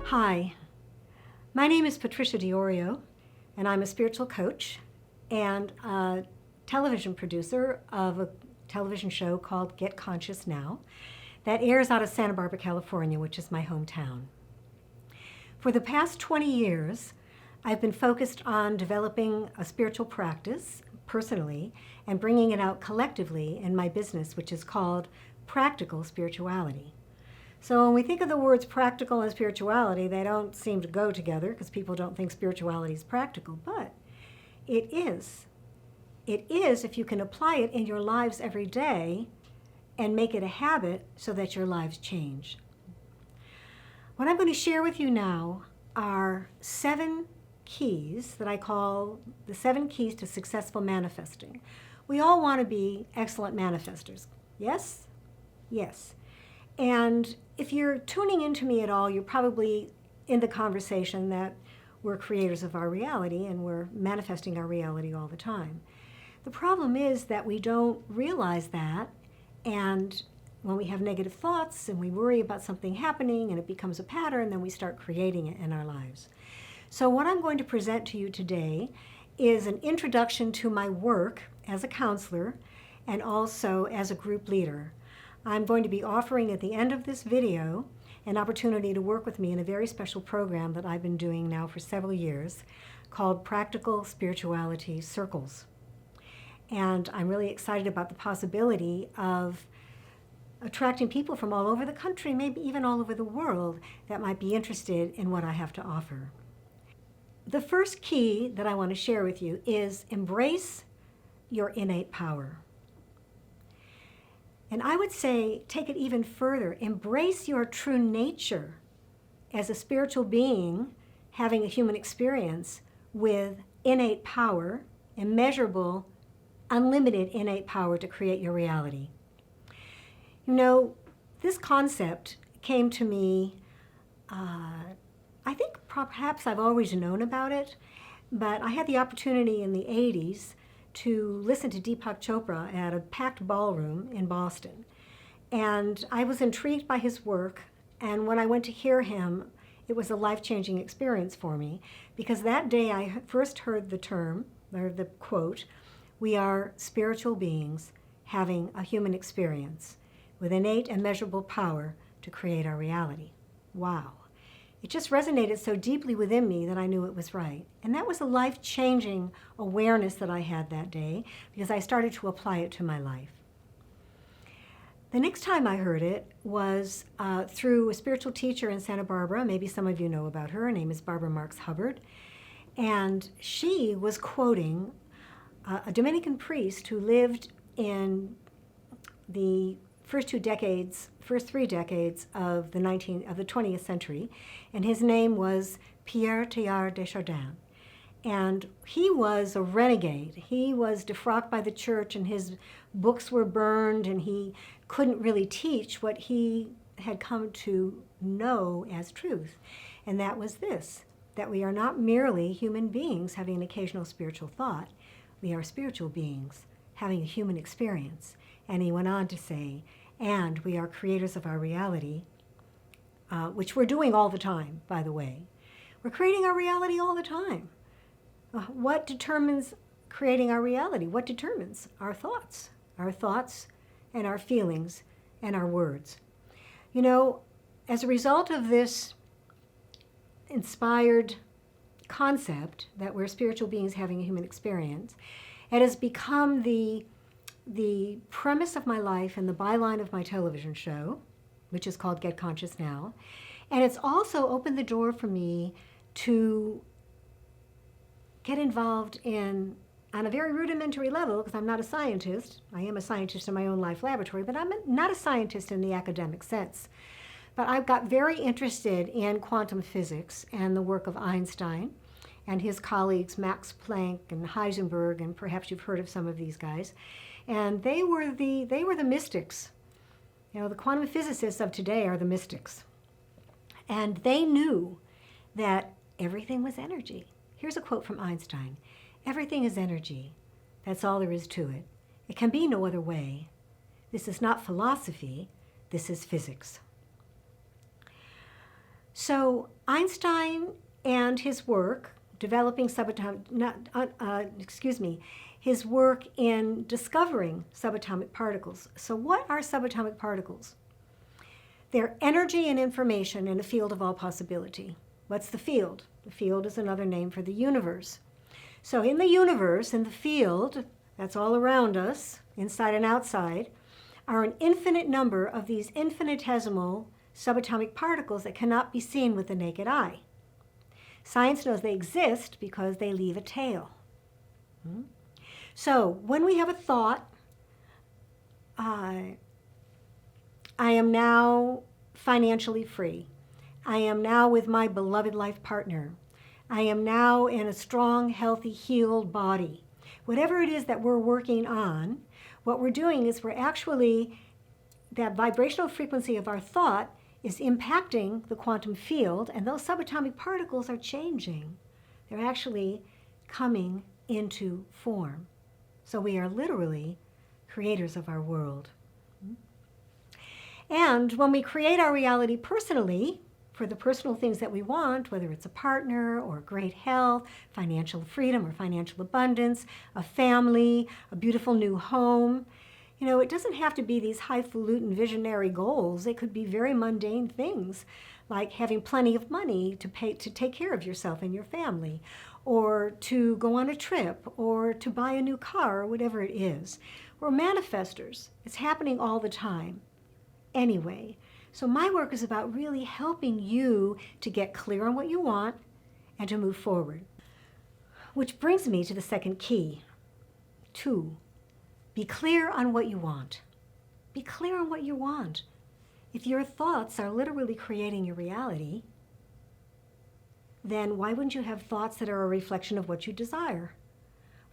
Hi, my name is Patricia Diorio, and I'm a spiritual coach and a television producer of a television show called Get Conscious Now that airs out of Santa Barbara, California, which is my hometown. For the past 20 years, I've been focused on developing a spiritual practice personally and bringing it out collectively in my business, which is called Practical Spirituality. So when we think of the words practical and spirituality, they don't seem to go together because people don't think spirituality is practical, but it is. It is if you can apply it in your lives every day and make it a habit so that your lives change. What I'm going to share with you now are 7 keys that I call the 7 keys to successful manifesting. We all want to be excellent manifestors. Yes? Yes. And if you're tuning into me at all, you're probably in the conversation that we're creators of our reality and we're manifesting our reality all the time. The problem is that we don't realize that, and when we have negative thoughts and we worry about something happening and it becomes a pattern, then we start creating it in our lives. So what I'm going to present to you today is an introduction to my work as a counselor and also as a group leader. I'm going to be offering at the end of this video an opportunity to work with me in a very special program that I've been doing now for several years called Practical Spirituality Circles. And I'm really excited about the possibility of attracting people from all over the country, maybe even all over the world, that might be interested in what I have to offer. The first key that I want to share with you is embrace your innate power. And I would say, take it even further. Embrace your true nature as a spiritual being having a human experience with innate power, immeasurable, unlimited innate power to create your reality. You know, this concept came to me, I think perhaps I've always known about it, but I had the opportunity in the 80s to listen to Deepak Chopra at a packed ballroom in Boston. And I was intrigued by his work, and when I went to hear him, it was a life-changing experience for me, because that day I first heard the term, or the quote, "We are spiritual beings having a human experience with innate immeasurable power to create our reality." Wow. It just resonated so deeply within me that I knew it was right. And that was a life-changing awareness that I had that day because I started to apply it to my life. The next time I heard it was through a spiritual teacher in Santa Barbara. Maybe some of you know about her. Her name is Barbara Marx Hubbard. And she was quoting a Dominican priest who lived in the first 3 decades of the 20th century, and his name was Pierre Teilhard de Chardin. And he was a renegade. He was defrocked by the church, and his books were burned, and he couldn't really teach what he had come to know as truth. And that was this, that we are not merely human beings having an occasional spiritual thought. We are spiritual beings having a human experience. And he went on to say, and we are creators of our reality, which we're doing all the time, by the way. We're creating our reality all the time. What determines creating our reality? What determines our thoughts and our feelings and our words? You know, as a result of this inspired concept that we're spiritual beings having a human experience, it has become the premise of my life and the byline of my television show, which is called Get Conscious Now. And it's also opened the door for me to get involved in, on a very rudimentary level, because I'm not a scientist. I am a scientist in my own life laboratory, but I'm not a scientist in the academic sense. But I've got very interested in quantum physics and the work of Einstein and his colleagues Max Planck and Heisenberg, and perhaps you've heard of some of these guys. And they were the mystics. You know, the quantum physicists of today are the mystics. And they knew that everything was energy. Here's a quote from Einstein. "Everything is energy. That's all there is to it. It can be no other way. This is not philosophy. This is physics." So Einstein and his work developing his work in discovering subatomic particles. So what are subatomic particles? They're energy and information in a field of all possibility. What's the field? The field is another name for the universe. So in the universe, in the field, that's all around us, inside and outside, are an infinite number of these infinitesimal subatomic particles that cannot be seen with the naked eye. Science knows they exist because they leave a tail. So when we have a thought, I am now financially free. I am now with my beloved life partner. I am now in a strong, healthy, healed body. Whatever it is that we're working on, what we're doing is we're actually, that vibrational frequency of our thought is impacting the quantum field, and those subatomic particles are changing. They're actually coming into form. So we are literally creators of our world. And when we create our reality personally, for the personal things that we want, whether it's a partner or great health, financial freedom or financial abundance, a family, a beautiful new home, it doesn't have to be these highfalutin visionary goals. It could be very mundane things like having plenty of money to take care of yourself and your family, or to go on a trip, or to buy a new car, or whatever it is. We're manifestors. It's happening all the time. Anyway, so my work is about really helping you to get clear on what you want and to move forward. Which brings me to the second key. 2, be clear on what you want. Be clear on what you want. If your thoughts are literally creating your reality, then why wouldn't you have thoughts that are a reflection of what you desire?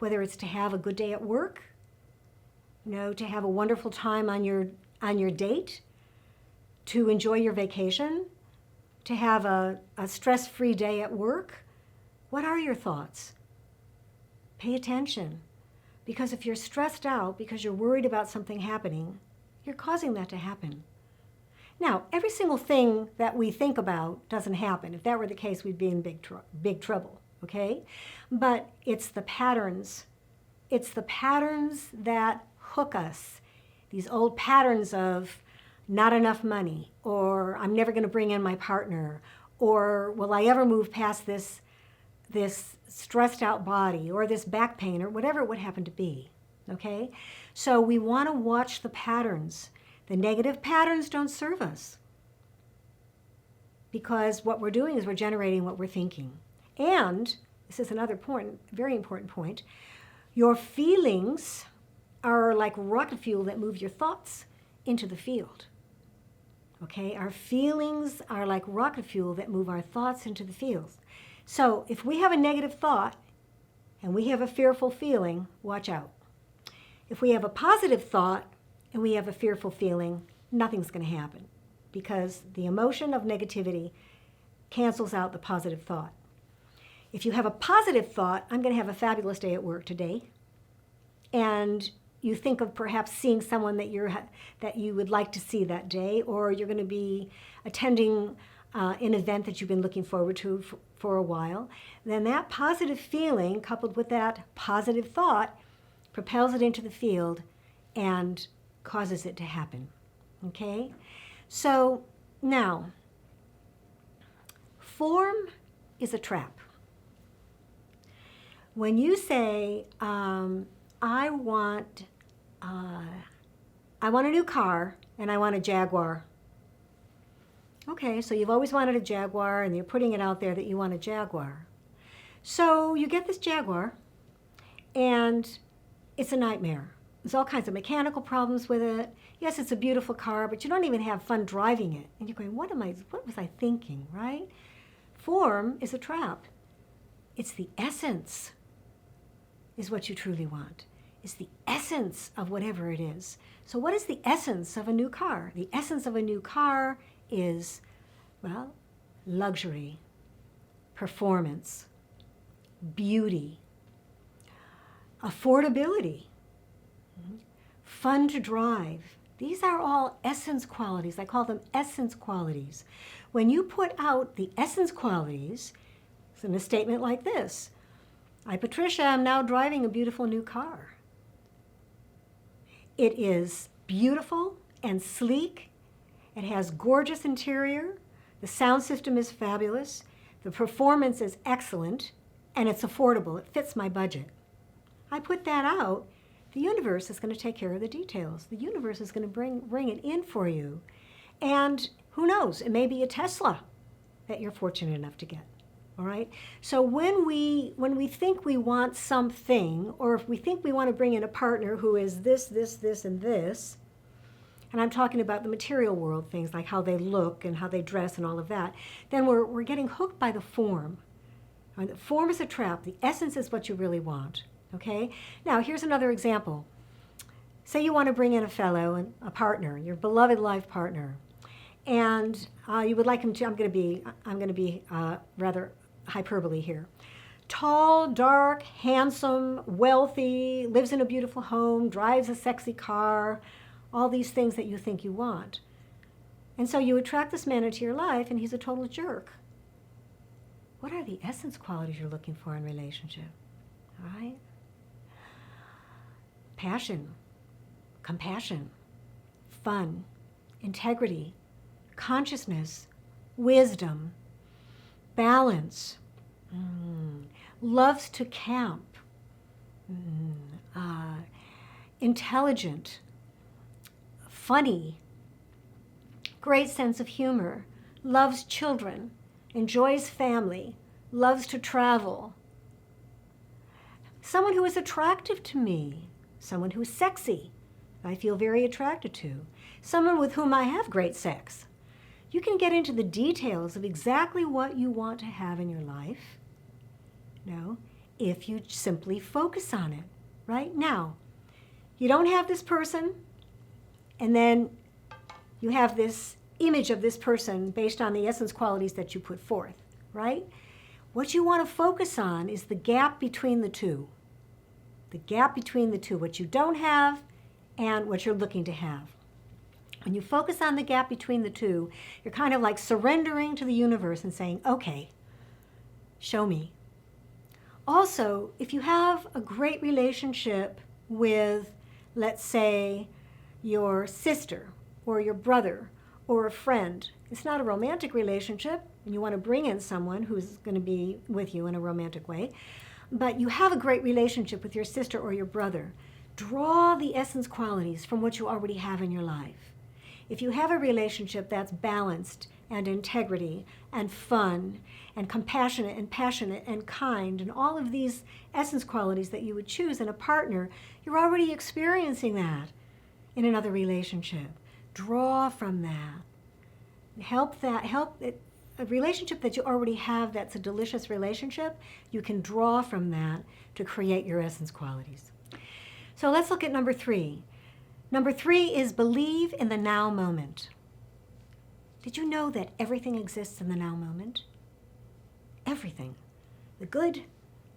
Whether it's to have a good day at work, to have a wonderful time on your date, to enjoy your vacation, to have a stress-free day at work. What are your thoughts? Pay attention. Because if you're stressed out because you're worried about something happening, you're causing that to happen. Now, every single thing that we think about doesn't happen. If that were the case, we'd be in big trouble, okay? But it's the patterns. It's the patterns that hook us. These old patterns of not enough money, or I'm never going to bring in my partner, or will I ever move past this stressed out body, or this back pain, or whatever it would happen to be, okay? So we want to watch the patterns. The negative patterns don't serve us, because what we're doing is we're generating what we're thinking. And, this is another point, very important point, your feelings are like rocket fuel that move your thoughts into the field. Okay, our feelings are like rocket fuel that move our thoughts into the field. So if we have a negative thought and we have a fearful feeling, watch out. If we have a positive thought and we have a fearful feeling, nothing's going to happen, because the emotion of negativity cancels out the positive thought. If you have a positive thought, I'm going to have a fabulous day at work today, and you think of perhaps seeing someone that you would like to see that day, or you're going to be attending an event that you've been looking forward to for a while, then that positive feeling coupled with that positive thought propels it into the field and causes it to happen. Okay? So now, form is a trap. When you say, I want a new car and I want a Jaguar. Okay, so you've always wanted a Jaguar and you're putting it out there that you want a Jaguar. So you get this Jaguar and it's a nightmare. There's all kinds of mechanical problems with it. Yes, it's a beautiful car, but you don't even have fun driving it. And you're going, what was I thinking, right? Form is a trap. It's the essence is what you truly want. It's the essence of whatever it is. So what is the essence of a new car? The essence of a new car is, well, luxury, performance, beauty, affordability, fun to drive, These are all essence qualities. I call them essence qualities. When you put out the essence qualities, it's in a statement like this: I, Patricia, am now driving a beautiful new car. It is beautiful and sleek. It has gorgeous interior. The sound system is fabulous. The performance is excellent, and it's affordable. It fits my budget. I put that out. The universe is going to take care of the details. The universe is going to bring it in for you. And who knows, it may be a Tesla that you're fortunate enough to get. All right? So when we think we want something, or if we think we want to bring in a partner who is this, and this, and I'm talking about the material world, things like how they look and how they dress and all of that, then we're getting hooked by the form. And the form is a trap. The essence is what you really want. Okay? Now, here's another example. Say you want to bring in a fellow, a partner, your beloved life partner, and you would like him to, I'm going to be rather hyperbole here. Tall, dark, handsome, wealthy, lives in a beautiful home, drives a sexy car, all these things that you think you want. And so you attract this man into your life, and he's a total jerk. What are the essence qualities you're looking for in a relationship? All right? Passion, compassion, fun, integrity, consciousness, wisdom, balance, loves to camp, intelligent, funny, great sense of humor, loves children, enjoys family, loves to travel. Someone who is attractive to me, someone who is sexy, I feel very attracted to, someone with whom I have great sex. You can get into the details of exactly what you want to have in your life, if you simply focus on it. Right now, you don't have this person, and then you have this image of this person based on the essence qualities that you put forth, right? What you want to focus on is the gap between the two. The gap between the two, what you don't have and what you're looking to have. When you focus on the gap between the two, you're kind of like surrendering to the universe and saying, okay, show me. Also, if you have a great relationship with, let's say, your sister or your brother or a friend, it's not a romantic relationship, and you want to bring in someone who's going to be with you in a romantic way, but you have a great relationship with your sister or your brother, draw the essence qualities from what you already have in your life. If you have a relationship that's balanced and integrity and fun and compassionate and passionate and kind and all of these essence qualities that you would choose in a partner, you're already experiencing that in another relationship. Draw from that. Help it. A relationship that you already have that's a delicious relationship, you can draw from that to create your essence qualities. So let's look at number 3. Number 3 is believe in the now moment. Did you know that everything exists in the now moment? Everything. The good,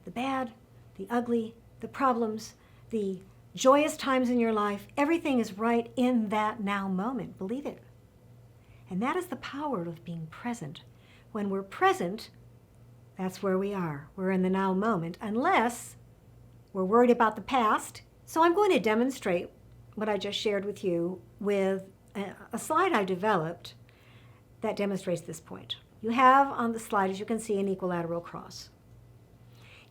the bad, the ugly, the problems, the joyous times in your life, everything is right in that now moment. Believe it. And that is the power of being present. When we're present, that's where we are. We're in the now moment, unless we're worried about the past. So I'm going to demonstrate what I just shared with you with a slide I developed that demonstrates this point. You have on the slide, as you can see, an equilateral cross.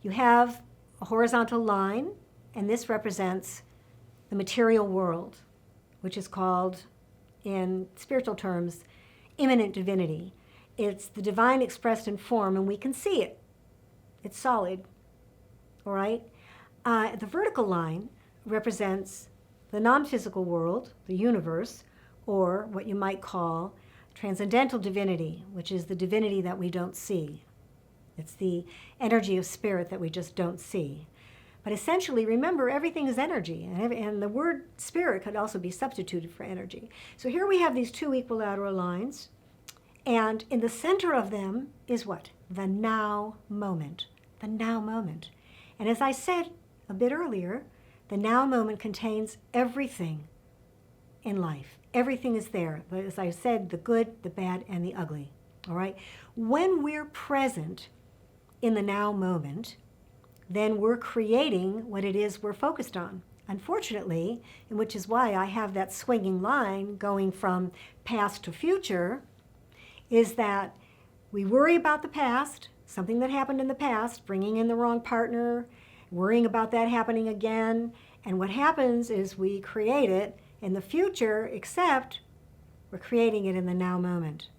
You have a horizontal line, and this represents the material world, which is called, in spiritual terms, immanent divinity. It's the divine expressed in form, and we can see it. It's solid, all right? The vertical line represents the non-physical world, the universe, or what you might call transcendental divinity, which is the divinity that we don't see. It's the energy of spirit that we just don't see. But essentially, remember, everything is energy, and the word spirit could also be substituted for energy. So here we have these two equilateral lines, and in the center of them is what? The now moment. The now moment. And as I said a bit earlier, the now moment contains everything in life. Everything is there. As I said, the good, the bad, and the ugly. All right? When we're present in the now moment, then we're creating what it is we're focused on. Unfortunately, and which is why I have that swinging line going from past to future, is that we worry about the past, something that happened in the past, bringing in the wrong partner, worrying about that happening again, and what happens is we create it in the future, except we're creating it in the now moment.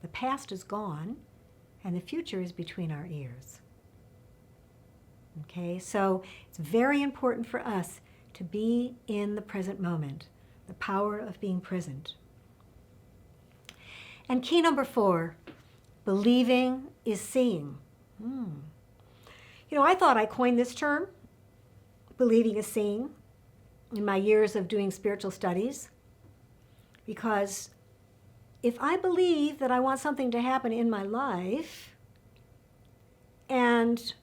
The past is gone, and the future is between our ears. Okay, so it's very important for us to be in the present moment, the power of being present. And key number 4, believing is seeing. I thought I coined this term, believing is seeing, in my years of doing spiritual studies, because if I believe that I want something to happen in my life and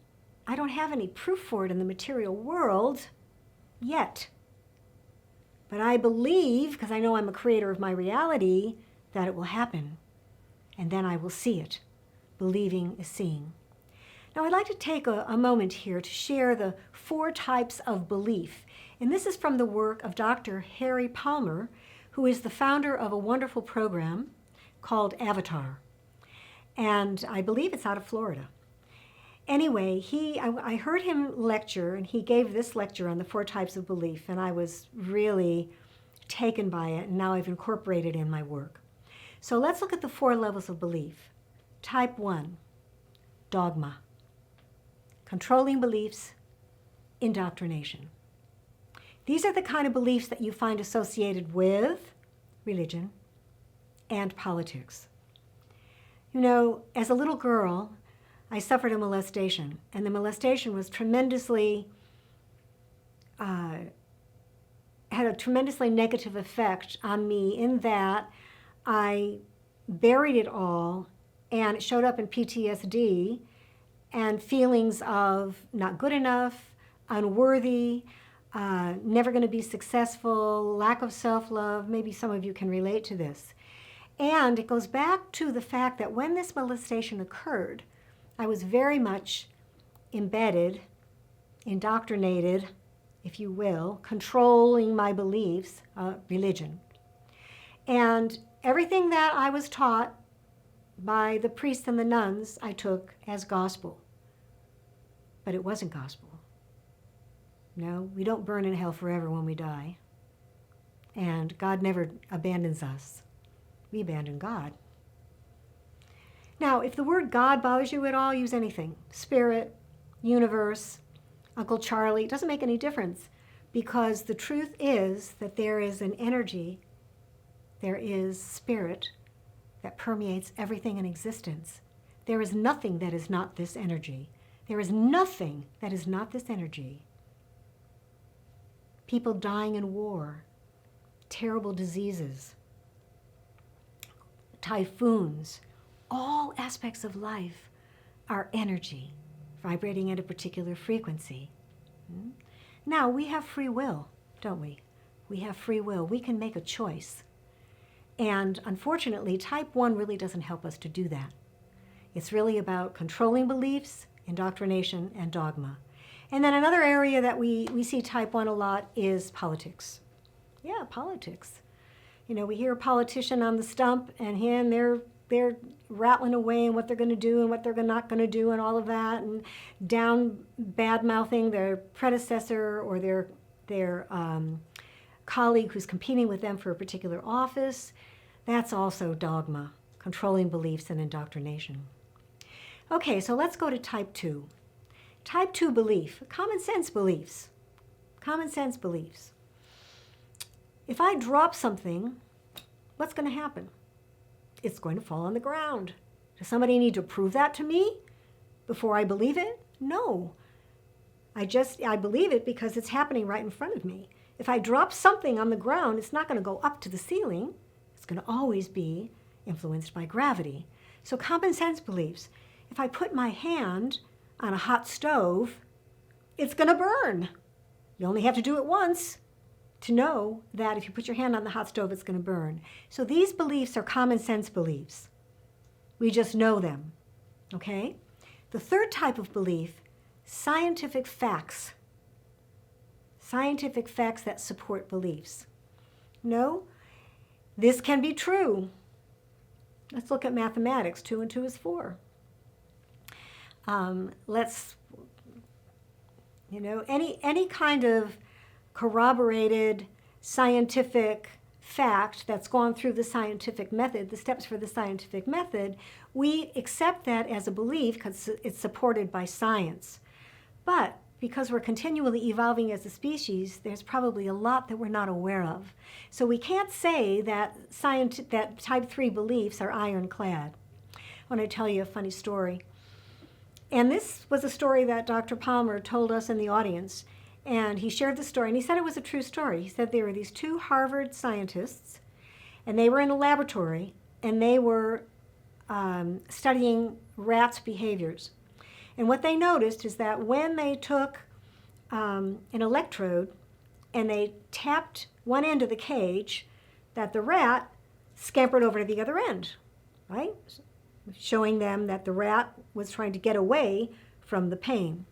I don't have any proof for it in the material world yet, but I believe, because I know I'm a creator of my reality, that it will happen, and then I will see it. Believing is seeing. Now, I'd like to take a moment here to share the 4 types of belief. And this is from the work of Dr. Harry Palmer, who is the founder of a wonderful program called Avatar. And I believe it's out of Florida. Anyway, I heard him lecture, and he gave this lecture on the 4 types of belief, and I was really taken by it, and now I've incorporated it in my work. So let's look at the 4 levels of belief. Type 1, dogma. Controlling beliefs, indoctrination. These are the kind of beliefs that you find associated with religion and politics. As a little girl, I suffered a molestation, and the molestation was had a tremendously negative effect on me in that I buried it all, and it showed up in PTSD and feelings of not good enough, unworthy, never going to be successful, lack of self-love. Maybe some of you can relate to this. And it goes back to the fact that when this molestation occurred, I was very much embedded, indoctrinated, if you will, controlling my beliefs, religion. And everything that I was taught by the priests and the nuns, I took as gospel. But it wasn't gospel. No, we don't burn in hell forever when we die. And God never abandons us. We abandon God. Now, if the word God bothers you at all, use anything. Spirit, universe, Uncle Charlie, it doesn't make any difference, because the truth is that there is an energy, there is spirit that permeates everything in existence. There is nothing that is not this energy. There is nothing that is not this energy. People dying in war, terrible diseases, typhoons, all aspects of life are energy vibrating at a particular frequency. Now, we have free will, don't we? We have free will. We can make a choice. And unfortunately, type 1 really doesn't help us to do that. It's really about controlling beliefs, indoctrination, and dogma. And then another area that we see type 1 a lot is politics. Yeah, politics. We hear a politician on the stump, and they're rattling away and what they're going to do and what they're not going to do and all of that, and down bad-mouthing their predecessor or their colleague who's competing with them for a particular office. That's also dogma, controlling beliefs and indoctrination. Okay, so let's go to type 2. Type 2 belief, common sense beliefs. Common sense beliefs. If I drop something, what's going to happen? It's going to fall on the ground. Does somebody need to prove that to me before I believe it? No. I believe it because it's happening right in front of me. If I drop something on the ground, it's not going to go up to the ceiling. It's going to always be influenced by gravity. So common sense beliefs. If I put my hand on a hot stove, it's going to burn. You only have to do it once to know that if you put your hand on the hot stove, it's going to burn. So these beliefs are common sense beliefs. We just know them, okay? The third type of belief, scientific facts. Scientific facts that support beliefs. No, this can be true. Let's look at mathematics. 2 and 2 is 4. Any kind of corroborated scientific fact that's gone through the scientific method, the steps for the scientific method, we accept that as a belief because it's supported by science. But because we're continually evolving as a species, there's probably a lot that we're not aware of. So we can't say that that type 3 beliefs are ironclad. I want to tell you a funny story. And this was a story that Dr. Palmer told us in the audience. And he shared the story, and he said it was a true story. He said there were these 2 Harvard scientists, and they were in a laboratory, and they were studying rats' behaviors. And what they noticed is that when they took an electrode and they tapped one end of the cage, that the rat scampered over to the other end, right? Showing them that the rat was trying to get away from the pain.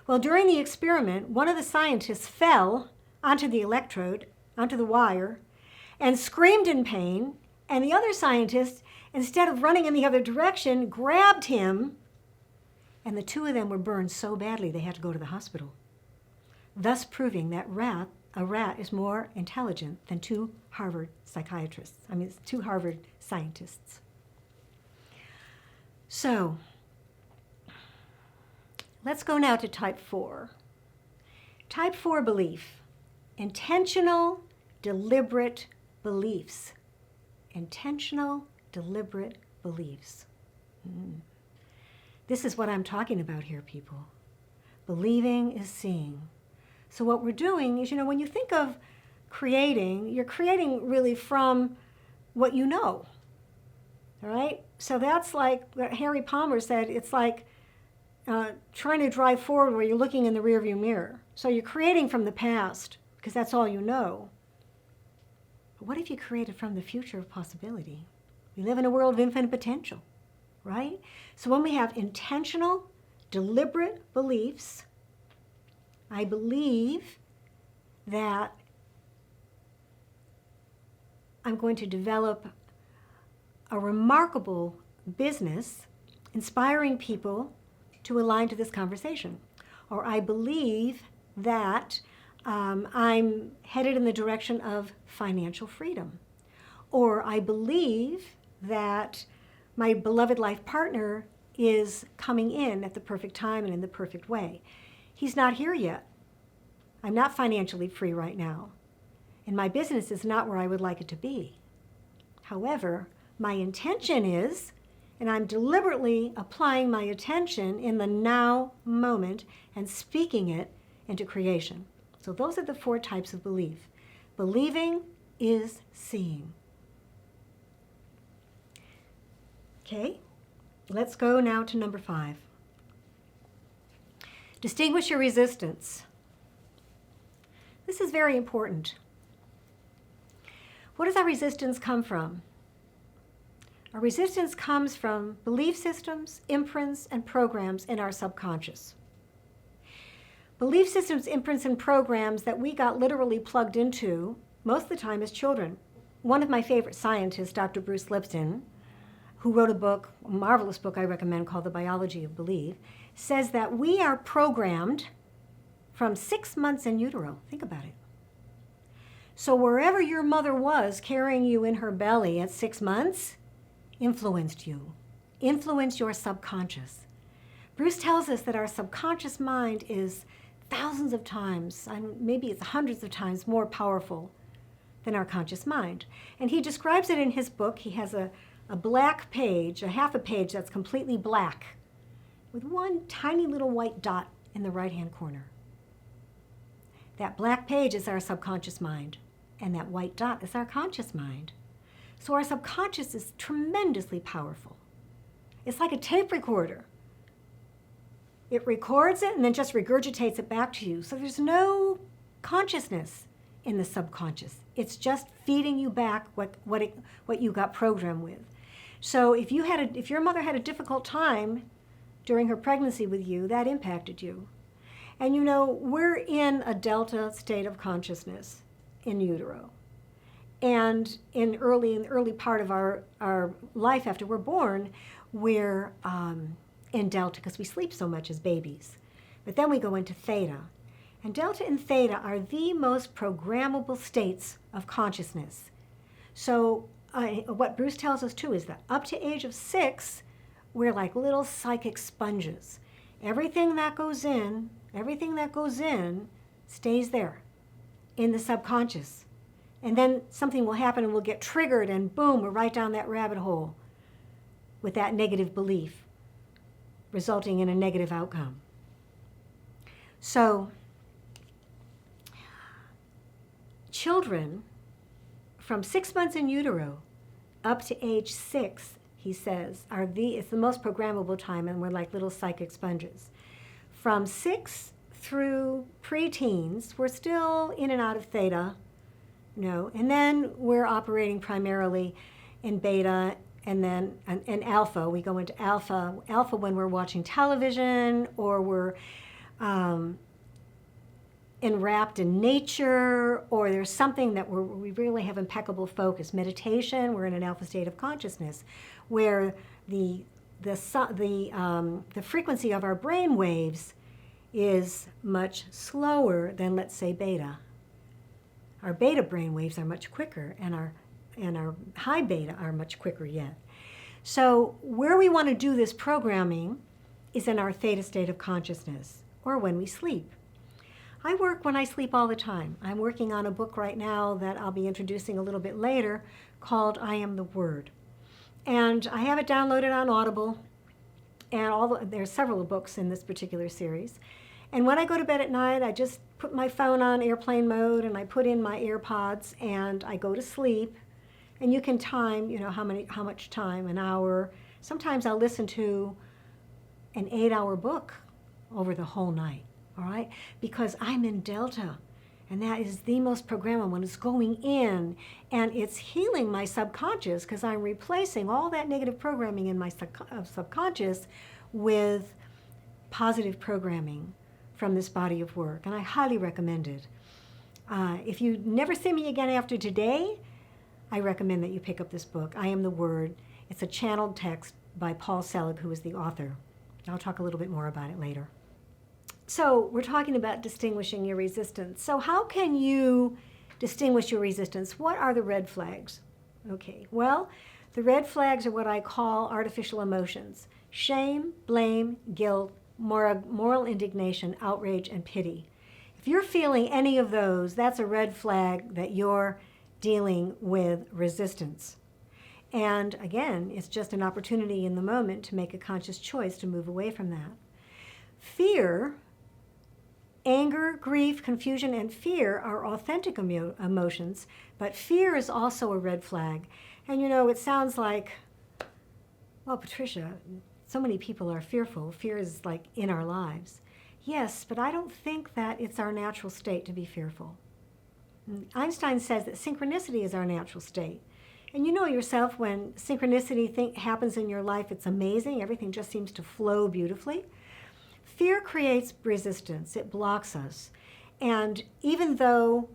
Well, during the experiment, one of the scientists fell onto the electrode, onto the wire, and screamed in pain, and the other scientist, instead of running in the other direction, grabbed him, and the 2 of them were burned so badly they had to go to the hospital, thus proving that a rat is more intelligent than 2 Harvard psychiatrists. I mean, 2 Harvard scientists. So, let's go now to type 4. Type 4 belief, intentional, deliberate beliefs. Intentional, deliberate beliefs. This is what I'm talking about here, people. Believing is seeing. So what we're doing is, when you think of creating, you're creating really from what you know, all right? So that's like what Harry Palmer said, it's like trying to drive forward where you're looking in the rearview mirror. So you're creating from the past because that's all you know. But what if you created from the future of possibility? We live in a world of infinite potential, right? So when we have intentional, deliberate beliefs, I believe that I'm going to develop a remarkable business inspiring people to align to this conversation. Or I believe that I'm headed in the direction of financial freedom. Or I believe that my beloved life partner is coming in at the perfect time and in the perfect way. He's not here yet. I'm not financially free right now. And my business is not where I would like it to be. However, my intention is, and I'm deliberately applying my attention in the now moment and speaking it into creation. So those are the 4 types of belief. Believing is seeing. Okay, let's go now to number 5. Distinguish your resistance. This is very important. What does our resistance come from? Our resistance comes from belief systems, imprints, and programs in our subconscious. Belief systems, imprints, and programs that we got literally plugged into most of the time as children. One of my favorite scientists, Dr. Bruce Lipton, who wrote a book, a marvelous book I recommend called The Biology of Belief, says that we are programmed from 6 months in utero. Think about it. So wherever your mother was carrying you in her belly at 6 months, influenced you, influenced your subconscious. Bruce tells us that our subconscious mind is thousands of times, maybe it's hundreds of times more powerful than our conscious mind. And he describes it in his book. He has a black page, a half a page that's completely black, with one tiny little white dot in the right-hand corner. That black page is our subconscious mind, and that white dot is our conscious mind. So our subconscious is tremendously powerful. It's like a tape recorder. It records it and then just regurgitates it back to you. So there's no consciousness in the subconscious. It's just feeding you back what you got programmed with. So if your mother had a difficult time during her pregnancy with you, that impacted you. And you know, we're in a delta state of consciousness in utero. And in the early part of our life after we're born, we're in delta because we sleep so much as babies. But then we go into theta. And delta and theta are the most programmable states of consciousness. So what Bruce tells us too is that up to age of 6, we're like little psychic sponges. Everything that goes in stays there in the subconscious. And then something will happen and we'll get triggered and boom, we're right down that rabbit hole with that negative belief, resulting in a negative outcome. So children from 6 months in utero up to age 6, he says, it's the most programmable time, and we're like little psychic sponges. From 6 through preteens, we're still in and out of theta, and then we're operating primarily in beta, and then in alpha. We go into alpha when we're watching television, or we're enwrapped in nature, or there's something that we really have impeccable focus. Meditation, we're in an alpha state of consciousness, where the frequency of our brain waves is much slower than, let's say, beta. Our beta brain waves are much quicker, and our high beta are much quicker yet. So where we want to do this programming is in our theta state of consciousness, or when we sleep. I work when I sleep all the time. I'm working on a book right now that I'll be introducing a little bit later called I Am the Word. And I have it downloaded on Audible, and there's several books in this particular series. And when I go to bed at night, I just put my phone on airplane mode and I put in my AirPods and I go to sleep. And you can time, how much time, an hour. Sometimes I'll listen to an 8-hour book over the whole night, all right? Because I'm in delta, and that is the most programmable when it's going in, and it's healing my subconscious because I'm replacing all that negative programming in my subconscious with positive programming from this body of work, and I highly recommend it. If you never see me again after today, I recommend that you pick up this book, I Am the Word. It's a channeled text by Paul Selig, who is the author. I'll talk a little bit more about it later. So we're talking about distinguishing your resistance. So how can you distinguish your resistance? What are the red flags? Okay, well, the red flags are what I call artificial emotions: shame, blame, guilt, moral indignation, outrage, and pity. If you're feeling any of those, that's a red flag that you're dealing with resistance. And again, it's just an opportunity in the moment to make a conscious choice to move away from that. Fear, anger, grief, confusion, and fear are authentic emotions, but fear is also a red flag. And it sounds like, well, Patricia, so many people are fearful. Fear is like in our lives. Yes, but I don't think that it's our natural state to be fearful. Einstein says that synchronicity is our natural state. And you know yourself, when synchronicity happens in your life, it's amazing. Everything just seems to flow beautifully. Fear creates resistance. It blocks us. And even though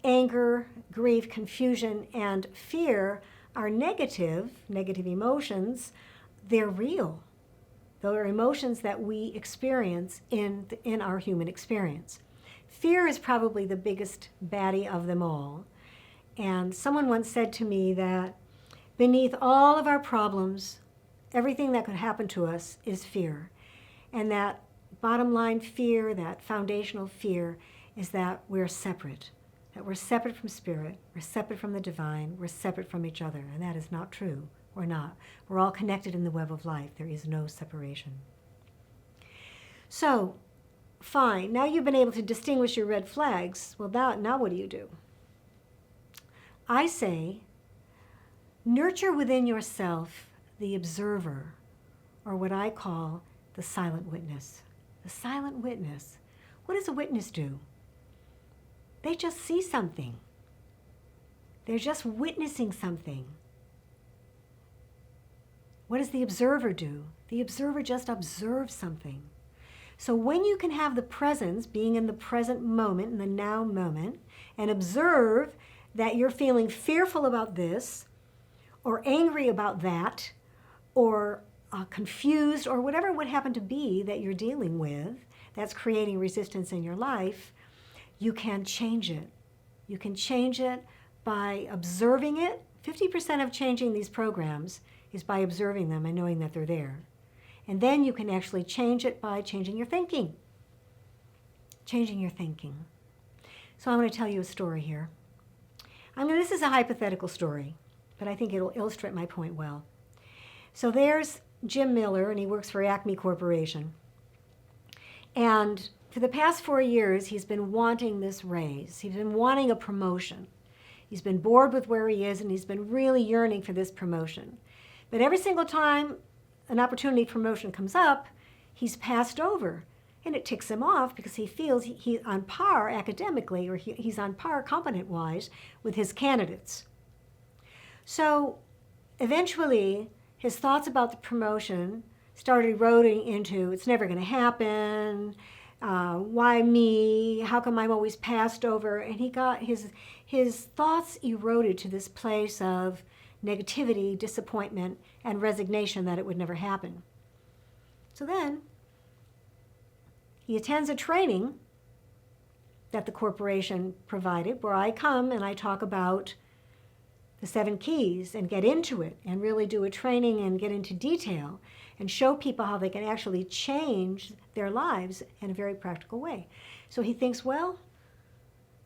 anger, grief, confusion, and fear are negative emotions, they're real. They're emotions that we experience in our human experience. Fear is probably the biggest baddie of them all. And someone once said to me that beneath all of our problems, everything that could happen to us is fear. And that bottom line fear, that foundational fear, is that we're separate from spirit, we're separate from the divine, we're separate from each other. And that is not true. We're not. We're all connected in the web of life. There is no separation. So, fine. Now you've been able to distinguish your red flags. Well, now what do? I say, nurture within yourself the observer, or what I call the silent witness. The silent witness. What does a witness do? They just see something. They're just witnessing something. What does the observer do? The observer just observes something. So when you can have the presence, being in the present moment, in the now moment, and observe that you're feeling fearful about this, or angry about that, or confused, or whatever it would happen to be that you're dealing with, that's creating resistance in your life, you can change it. You can change it by observing it. 50% of changing these programs is by observing them and knowing that they're there. And then you can actually change it by changing your thinking. Changing your thinking. So I'm going to tell you a story here. This is a hypothetical story, but I think it'll illustrate my point well. So there's Jim Miller, and he works for Acme Corporation. And for the past 4 years, he's been wanting this raise. He's been wanting a promotion. He's been bored with where he is, and he's been really yearning for this promotion. But every single time an opportunity for promotion comes up, he's passed over. And it ticks him off because he feels he's on par academically, or he's on par competent-wise with his candidates. So eventually, his thoughts about the promotion started eroding into, it's never going to happen, why me, how come I'm always passed over? And he got his thoughts eroded to this place of negativity, disappointment, and resignation that it would never happen. So then, he attends a training that the corporation provided, where I come and I talk about the 7 keys and get into it and really do a training and get into detail and show people how they can actually change their lives in a very practical way. So he thinks, well,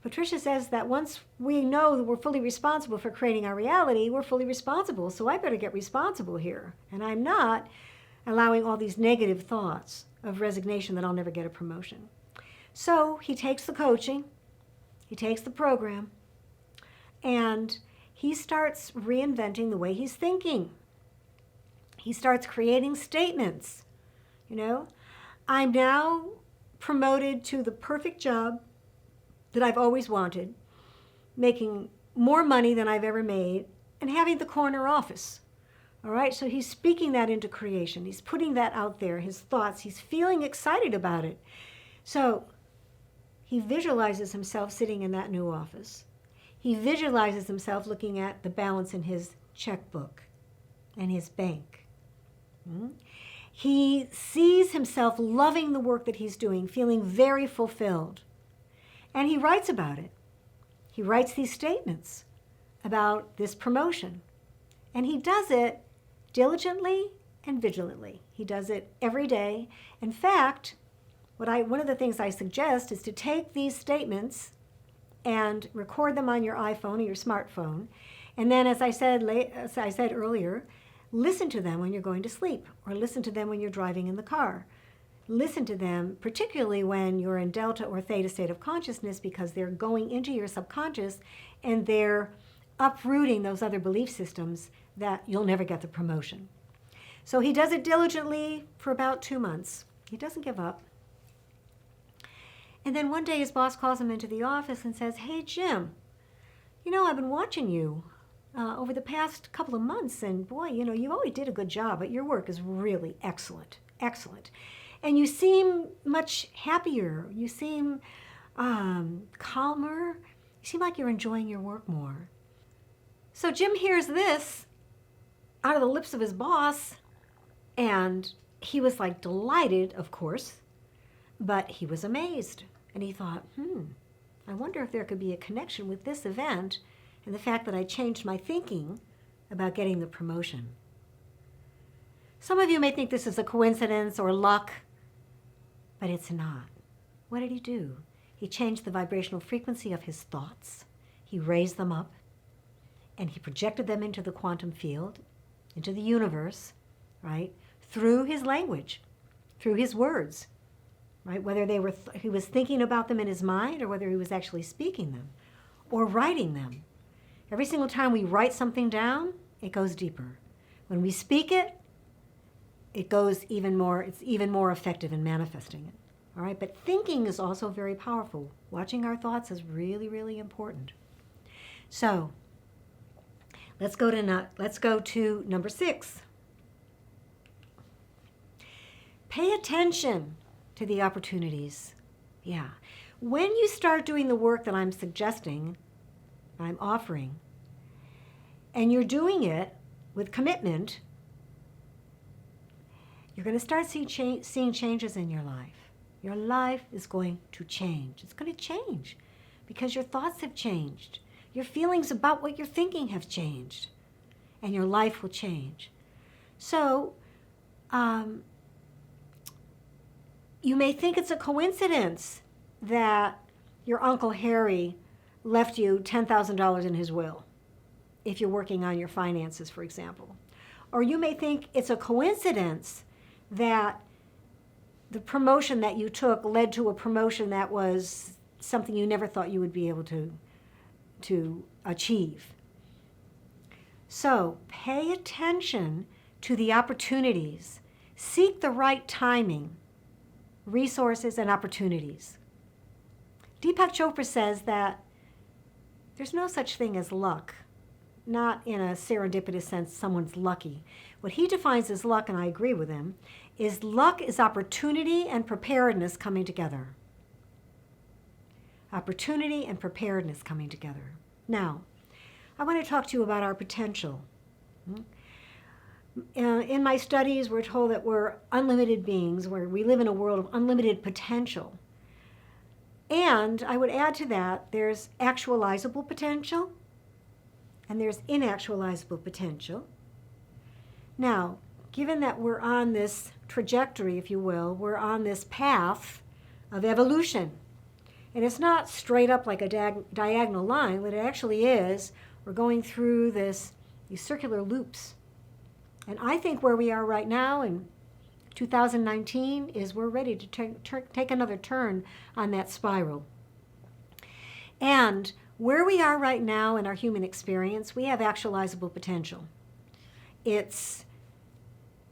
Patricia says that once we know that we're fully responsible for creating our reality, we're fully responsible, so I better get responsible here. And I'm not allowing all these negative thoughts of resignation that I'll never get a promotion. So he takes the coaching, he takes the program, and he starts reinventing the way he's thinking. He starts creating statements. I'm now promoted to the perfect job that I've always wanted, making more money than I've ever made, and having the corner office. All right, so he's speaking that into creation. He's putting that out there, his thoughts. He's feeling excited about it. So he visualizes himself sitting in that new office. He visualizes himself looking at the balance in his checkbook and his bank. He sees himself loving the work that he's doing, feeling very fulfilled. And he writes about it. He writes these statements about this promotion. And he does it diligently and vigilantly. He does it every day. In fact, one of the things I suggest is to take these statements and record them on your iPhone or your smartphone. And then, as I said earlier, listen to them when you're going to sleep, or listen to them when you're driving in the car. Listen to them, particularly when you're in delta or theta state of consciousness, because they're going into your subconscious and they're uprooting those other belief systems that you'll never get the promotion. So he does it diligently for about 2 months. He doesn't give up. And then one day his boss calls him into the office and says, "Hey, Jim, I've been watching you over the past couple of months, and boy, you always did a good job, but your work is really excellent, excellent. And you seem much happier. You seem calmer. You seem like you're enjoying your work more." So Jim hears this out of the lips of his boss, and he was like delighted, of course, but he was amazed. And he thought, I wonder if there could be a connection with this event and the fact that I changed my thinking about getting the promotion. Some of you may think this is a coincidence or luck, but it's not. What did he do? He changed the vibrational frequency of his thoughts. He raised them up, and he projected them into the quantum field, into the universe, right? Through his language, through his words, right? Whether he was thinking about them in his mind, or whether he was actually speaking them or writing them. Every single time we write something down, it goes deeper. When we speak it, it goes even more, it's even more effective in manifesting it. All right, but thinking is also very powerful. Watching our thoughts is really, really important. So let's go to number 6. Pay attention to the opportunities. Yeah. When you start doing the work that I'm suggesting, I'm offering, and you're doing it with commitment, you're going to start seeing changes in your life. Your life is going to change. It's going to change because your thoughts have changed. Your feelings about what you're thinking have changed, and your life will change. So, you may think it's a coincidence that your Uncle Harry left you $10,000 in his will, if you're working on your finances, for example. Or you may think it's a coincidence that the promotion that you took led to a promotion that was something you never thought you would be able to achieve. So pay attention to the opportunities. Seek the right timing, resources, and opportunities. Deepak Chopra says that there's no such thing as luck, not in a serendipitous sense, someone's lucky. What he defines as luck, and I agree with him, is luck is opportunity and preparedness coming together. Opportunity and preparedness coming together. Now, I want to talk to you about our potential. In my studies, we're told that we're unlimited beings, where we live in a world of unlimited potential. And I would add to that, there's actualizable potential, and there's inactualizable potential. Now, given that we're on this trajectory, if you will, we're on this path of evolution. And it's not straight up like a diagonal line. What it actually is, we're going through these circular loops. And I think where we are right now in 2019 is we're ready to take another turn on that spiral. And where we are right now in our human experience, we have actualizable potential. It's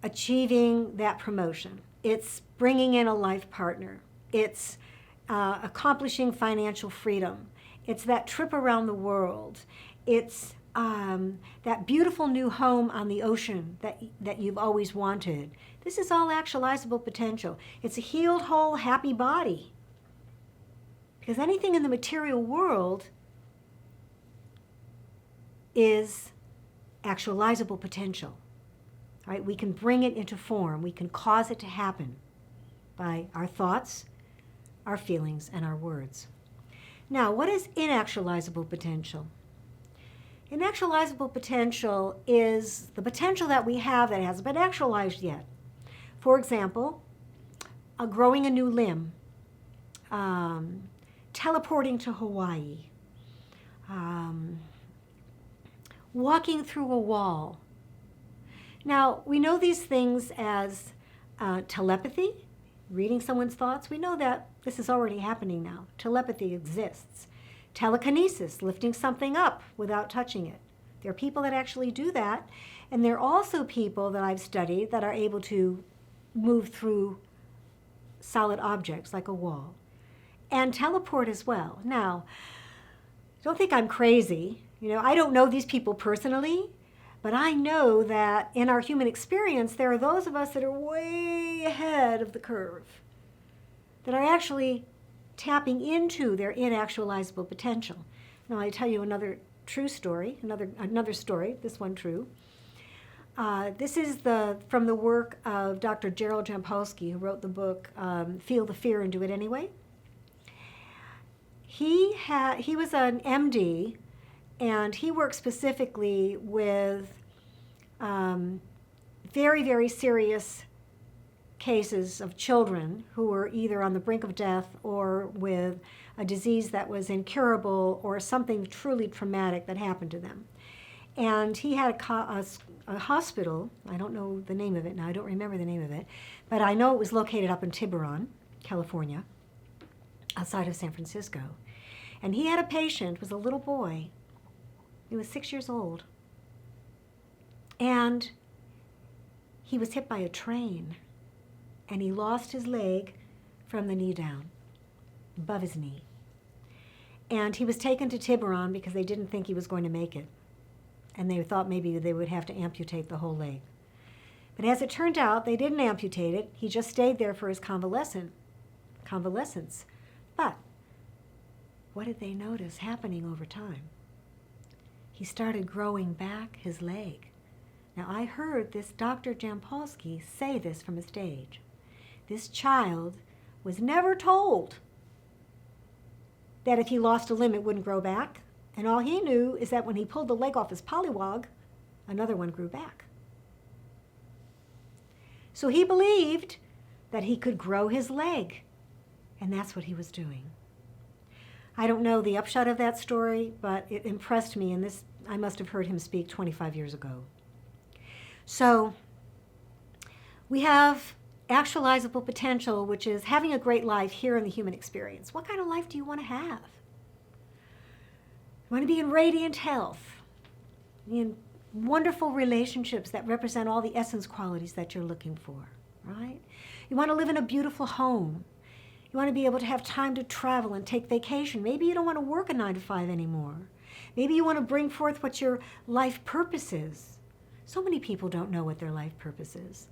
achieving that promotion. It's bringing in a life partner. It's accomplishing financial freedom. It's that trip around the world. It's that beautiful new home on the ocean that you've always wanted. This is all actualizable potential. It's a healed, whole, happy body. Because anything in the material world is actualizable potential. Right? We can bring it into form. We can cause it to happen by our thoughts, our feelings, and our words. Now, what is inactualizable potential? Inactualizable potential is the potential that we have that hasn't been actualized yet. For example, growing a new limb, teleporting to Hawaii, walking through a wall. Now, we know these things as telepathy, reading someone's thoughts. We know that this is already happening now. Telepathy exists. Telekinesis, lifting something up without touching it. There are people that actually do that, and there are also people that I've studied that are able to move through solid objects like a wall, and teleport as well. Now, don't think I'm crazy. I don't know these people personally, but I know that in our human experience, there are those of us that are way ahead of the curve, that are actually tapping into their inactualizable potential. Now, I tell you another true story, another story, this one true. This is from the work of Dr. Gerald Jampolsky, who wrote the book Feel the Fear and Do It Anyway. He was an MD, and he worked specifically with very, very serious cases of children who were either on the brink of death or with a disease that was incurable or something truly traumatic that happened to them. And he had a hospital, I don't know the name of it now, I don't remember the name of it, but I know it was located up in Tiburon, California, outside of San Francisco. And he had a patient, was a little boy. He was 6 years old. And he was hit by a train. And he lost his leg from the knee down, above his knee. And he was taken to Tiburon because they didn't think he was going to make it. And they thought maybe they would have to amputate the whole leg. But as it turned out, they didn't amputate it. He just stayed there for his convalescence. But what did they notice happening over time? He started growing back his leg. Now, I heard this Dr. Jampolsky say this from a stage. This child was never told that if he lost a limb, it wouldn't grow back. And all he knew is that when he pulled the leg off his pollywog, another one grew back. So he believed that he could grow his leg, and that's what he was doing. I don't know the upshot of that story, but it impressed me, and this I must have heard him speak 25 years ago. So we have actualizable potential, which is having a great life here in the human experience. What kind of life do you want to have? You want to be in radiant health, in wonderful relationships that represent all the essence qualities that you're looking for, right? You want to live in a beautiful home. You want to be able to have time to travel and take vacation. Maybe you don't want to work a 9 to 5 anymore. Maybe you want to bring forth what your life purpose is. So many people don't know what their life purpose is.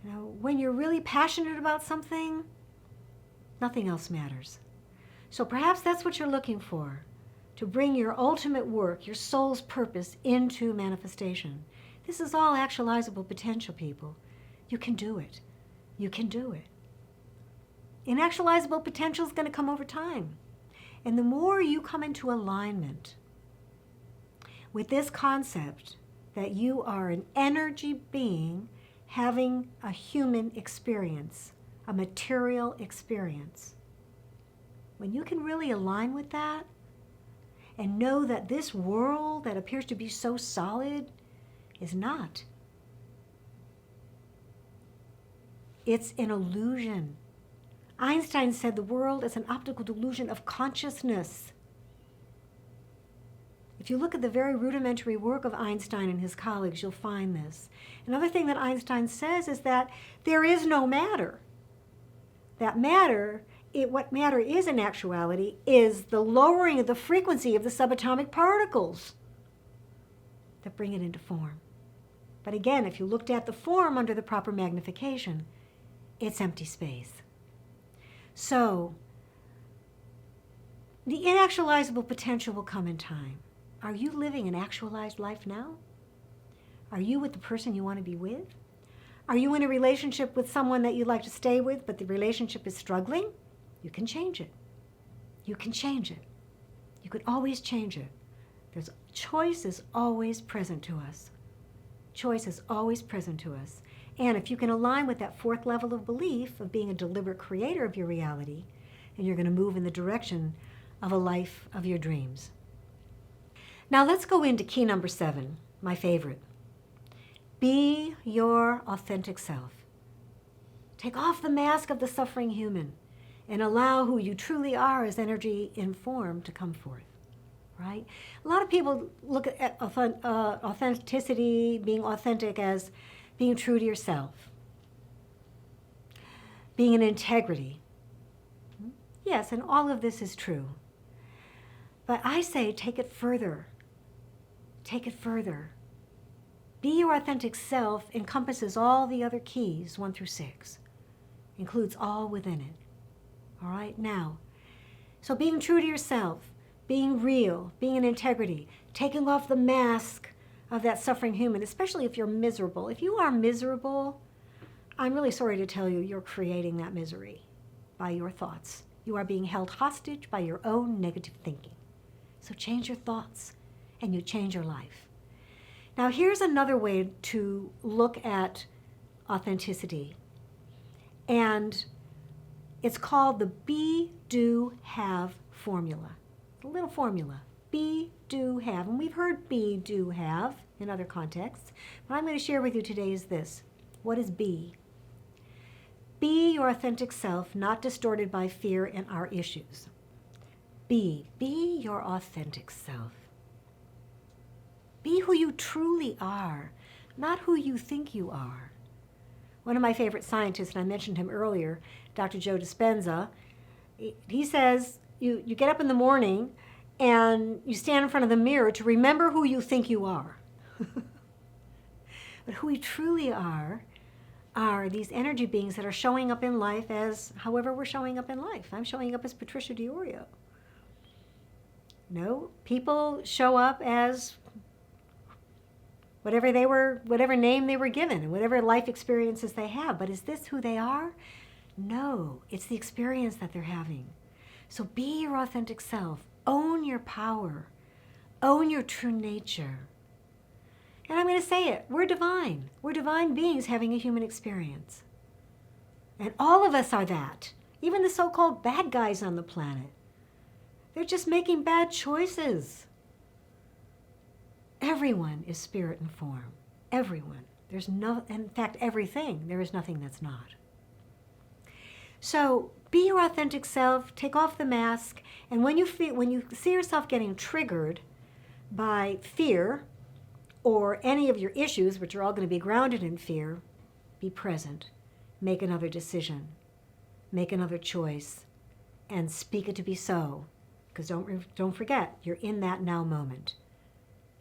You know, when you're really passionate about something, nothing else matters. So perhaps that's what you're looking for, to bring your ultimate work, your soul's purpose, into manifestation. This is all actualizable potential, people. You can do it. You can do it. Inactualizable potential is going to come over time. And the more you come into alignment with this concept that you are an energy being having a human experience, a material experience, when you can really align with that and know that this world that appears to be so solid is not. It's an illusion. Einstein said the world is an optical delusion of consciousness. If you look at the very rudimentary work of Einstein and his colleagues, you'll find this. Another thing that Einstein says is that there is no matter. That matter, what matter is in actuality, is the lowering of the frequency of the subatomic particles that bring it into form. But again, if you looked at the form under the proper magnification, it's empty space. So, the inactualizable potential will come in time. Are you living an actualized life now? Are you with the person you want to be with? Are you in a relationship with someone that you'd like to stay with, but the relationship is struggling? You can change it. You can change it. You could always change it. Choice is always present to us. Choice is always present to us. And if you can align with that fourth level of belief of being a deliberate creator of your reality, and you're going to move in the direction of a life of your dreams. Now let's go into key number 7, my favorite. Be your authentic self. Take off the mask of the suffering human and allow who you truly are as energy in form to come forth, right? A lot of people look at authenticity, being authentic, as being true to yourself, being in integrity. Yes, and all of this is true. But I say take it further. Take it further. Be your authentic self encompasses all the other keys, 1 through 6. Includes all within it. All right? Now, so being true to yourself, being real, being in integrity, taking off the mask of that suffering human, especially if you're miserable. If you are miserable, I'm really sorry to tell you, you're creating that misery by your thoughts. You are being held hostage by your own negative thinking. So change your thoughts, and you change your life. Now, here's another way to look at authenticity. And it's called the be, do, have formula. A little formula. Be, do, have. And we've heard be, do, have in other contexts. What I'm going to share with you today is this. What is be? Be your authentic self, not distorted by fear and our issues. Be your authentic self. Be who you truly are, not who you think you are. One of my favorite scientists, and I mentioned him earlier, Dr. Joe Dispenza, he says you get up in the morning and you stand in front of the mirror to remember who you think you are. But who we truly are these energy beings that are showing up in life as however we're showing up in life. I'm showing up as Patricia Diorio. No, people show up as whatever name they were given, and whatever life experiences they have. But is this who they are? No, it's the experience that they're having. So be your authentic self. Own your power. Own your true nature. And I'm going to say it. We're divine. We're divine beings having a human experience. And all of us are that. Even the so-called bad guys on the planet. They're just making bad choices. Everyone is spirit and form. Everyone. There's no, in fact, everything. There is nothing that's not. So be your authentic self. Take off the mask. And when you see yourself getting triggered by fear or any of your issues, which are all going to be grounded in fear, be present. Make another decision. Make another choice. And speak it to be so. Because don't forget, you're in that now moment.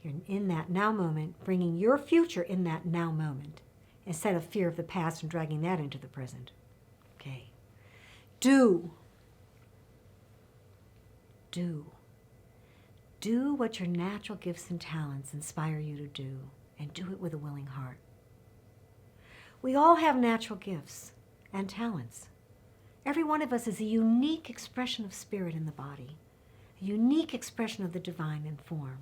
You're in that now moment, bringing your future in that now moment, instead of fear of the past and dragging that into the present. Okay. Do what your natural gifts and talents inspire you to do, and do it with a willing heart. We all have natural gifts and talents. Every one of us is a unique expression of spirit in the body, a unique expression of the divine in form.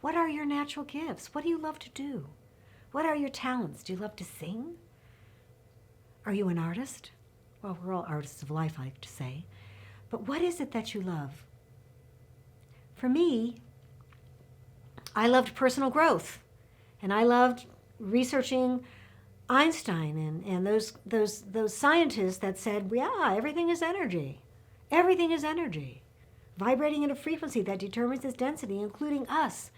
What are your natural gifts? What do you love to do? What are your talents? Do you love to sing? Are you an artist? Well, we're all artists of life, I like to say. But what is it that you love? For me, I loved personal growth. And I loved researching Einstein and those scientists that said, yeah, everything is energy. Everything is energy. Vibrating at a frequency that determines its density, including us.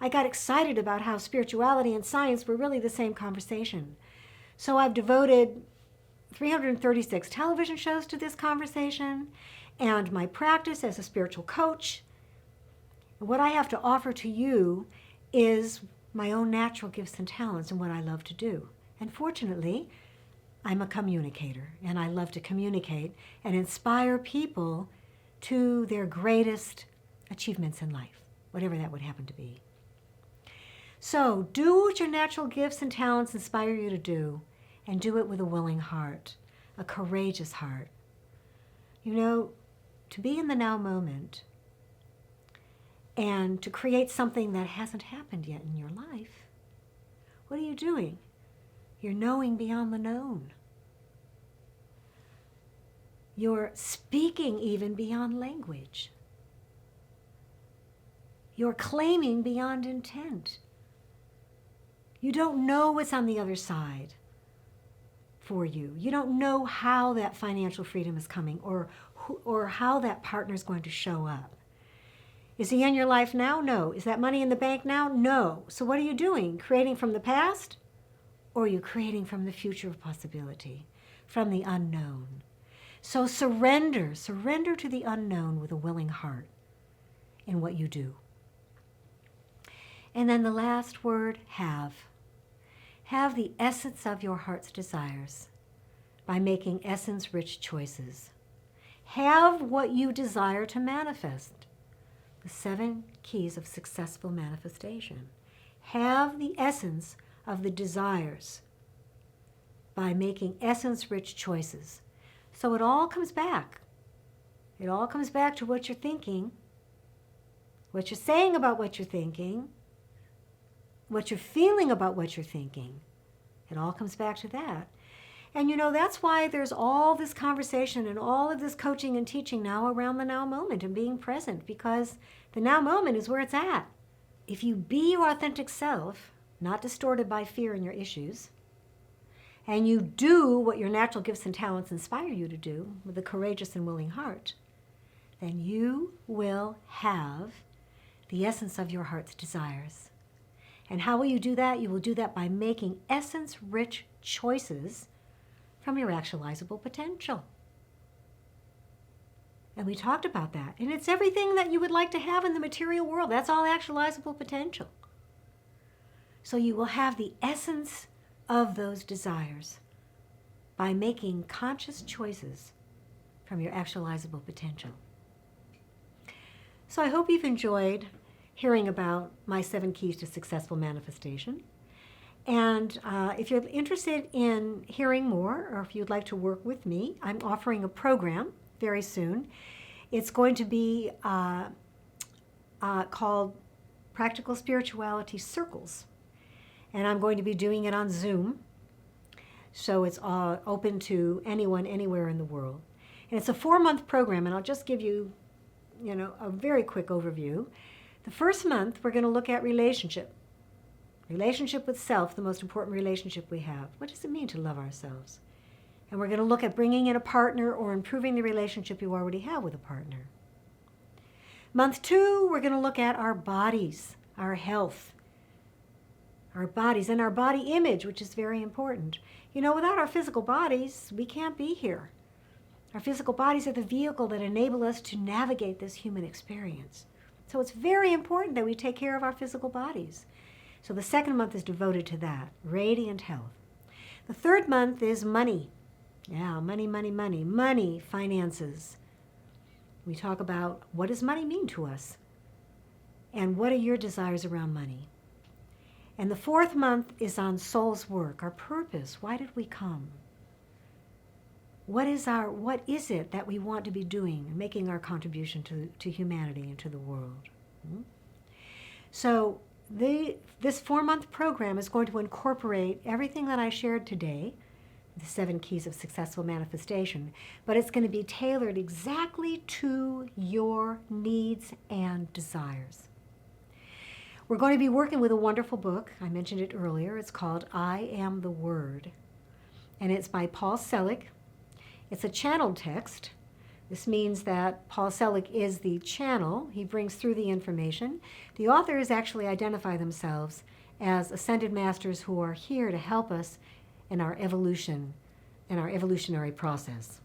I got excited about how spirituality and science were really the same conversation. So I've devoted 336 television shows to this conversation, and my practice as a spiritual coach. What I have to offer to you is my own natural gifts and talents and what I love to do. And fortunately, I'm a communicator, and I love to communicate and inspire people to their greatest achievements in life, whatever that would happen to be. So do what your natural gifts and talents inspire you to do, and do it with a willing heart, a courageous heart. You know, to be in the now moment and to create something that hasn't happened yet in your life, what are you doing? You're knowing beyond the known. You're speaking even beyond language. You're claiming beyond intent. You don't know what's on the other side for you. You don't know how that financial freedom is coming, or how that partner is going to show up. Is he in your life now? No. Is that money in the bank now? No. So what are you doing? Creating from the past? Or are you creating from the future of possibility, from the unknown? So surrender to the unknown with a willing heart in what you do. And then the last word, have. Have the essence of your heart's desires by making essence-rich choices. Have what you desire to manifest. The 7 keys of successful manifestation. Have the essence of the desires by making essence-rich choices. So it all comes back. It all comes back to what you're thinking, what you're saying about what you're thinking, what you're feeling about what you're thinking. It all comes back to that. And you know, that's why there's all this conversation and all of this coaching and teaching now around the now moment and being present, because the now moment is where it's at. If you be your authentic self, not distorted by fear and your issues, and you do what your natural gifts and talents inspire you to do with a courageous and willing heart, then you will have the essence of your heart's desires. And how will you do that? You will do that by making essence-rich choices from your actualizable potential. And we talked about that. And it's everything that you would like to have in the material world. That's all actualizable potential. So you will have the essence of those desires by making conscious choices from your actualizable potential. So I hope you've enjoyed hearing about my 7 keys to successful manifestation. And if you're interested in hearing more, or if you'd like to work with me, I'm offering a program very soon. It's going to be called Practical Spirituality Circles. And I'm going to be doing it on Zoom. So it's open to anyone, anywhere in the world. And it's a 4-month program, and I'll just give you, a very quick overview. The first month, we're going to look at relationship. Relationship with self, the most important relationship we have. What does it mean to love ourselves? And we're going to look at bringing in a partner or improving the relationship you already have with a partner. Month 2, we're going to look at our bodies, our health, our bodies, and our body image, which is very important. Without our physical bodies, we can't be here. Our physical bodies are the vehicle that enable us to navigate this human experience. So it's very important that we take care of our physical bodies. So the second month is devoted to that, radiant health. The third month is money. Yeah, money, finances. We talk about what does money mean to us? And what are your desires around money? And the fourth month is on soul's work, our purpose. Why did we come? What is it that we want to be doing, making our contribution to humanity and to the world? So this 4-month program is going to incorporate everything that I shared today, the 7 keys of successful manifestation, but it's going to be tailored exactly to your needs and desires. We're going to be working with a wonderful book. I mentioned it earlier. It's called I Am the Word, and it's by Paul Selig. It's a channeled text. This means that Paul Selig is the channel. He brings through the information. The authors actually identify themselves as ascended masters who are here to help us in our evolution, in our evolutionary process.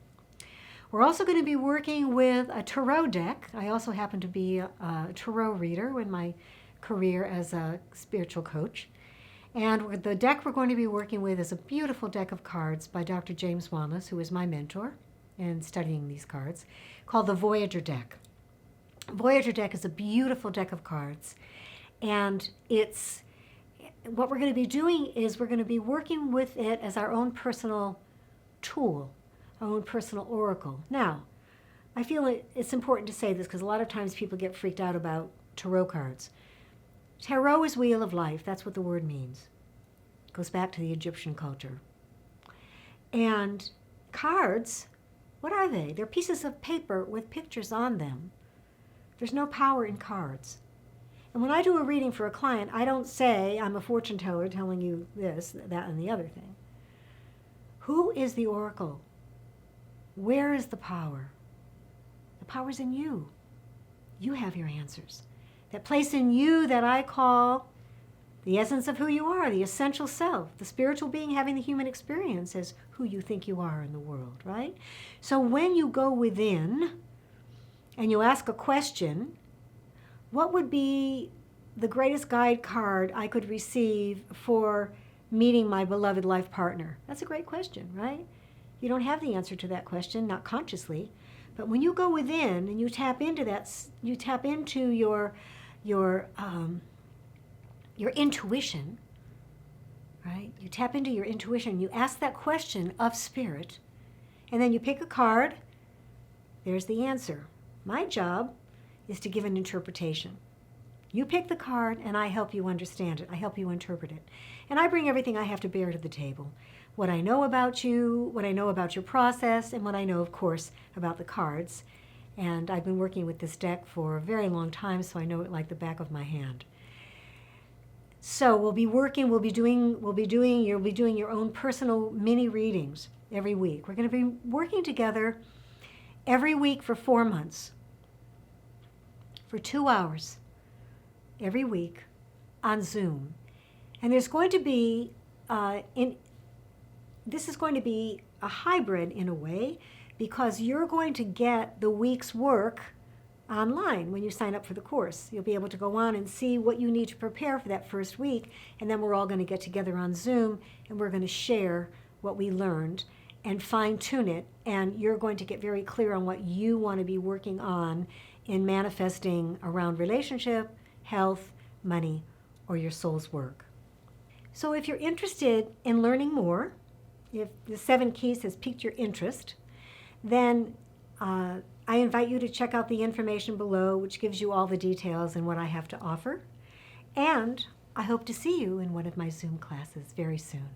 We're also going to be working with a tarot deck. I also happen to be a tarot reader in my career as a spiritual coach. And the deck we're going to be working with is a beautiful deck of cards by Dr. James Wallace, who is my mentor in studying these cards, called the Voyager deck. Voyager deck is a beautiful deck of cards. And what we're going to be doing is we're going to be working with it as our own personal tool, our own personal oracle. Now, I feel it's important to say this because a lot of times people get freaked out about tarot cards. Tarot is wheel of life. That's what the word means. It goes back to the Egyptian culture. And cards, what are they? They're pieces of paper with pictures on them. There's no power in cards. And when I do a reading for a client, I don't say I'm a fortune teller telling you this, that, and the other thing. Who is the oracle? Where is the power? The power's in you. You have your answers. That place in you that I call the essence of who you are, the essential self, the spiritual being having the human experience as who you think you are in the world, right? So when you go within and you ask a question, what would be the greatest guide card I could receive for meeting my beloved life partner? That's a great question, right? You don't have the answer to that question, not consciously. But when you go within and you tap into that, you tap into your intuition, right? You tap into your intuition. You ask that question of spirit, and then you pick a card. There's the answer. My job is to give an interpretation. You pick the card, and I help you understand it. I help you interpret it. And I bring everything I have to bear to the table. What I know about you, what I know about your process, and what I know, of course, about the cards. And I've been working with this deck for a very long time, so I know it like the back of my hand. So you'll be doing your own personal mini readings every week. We're going to be working together every week for 4 months, for 2 hours every week on Zoom. And there's going to be, this is going to be a hybrid in a way, because you're going to get the week's work online when you sign up for the course. You'll be able to go on and see what you need to prepare for that first week, and then we're all going to get together on Zoom and we're going to share what we learned and fine-tune it, and you're going to get very clear on what you want to be working on in manifesting around relationship, health, money, or your soul's work. So if you're interested in learning more, if the 7 Keys has piqued your interest, then I invite you to check out the information below, which gives you all the details and what I have to offer. And I hope to see you in one of my Zoom classes very soon.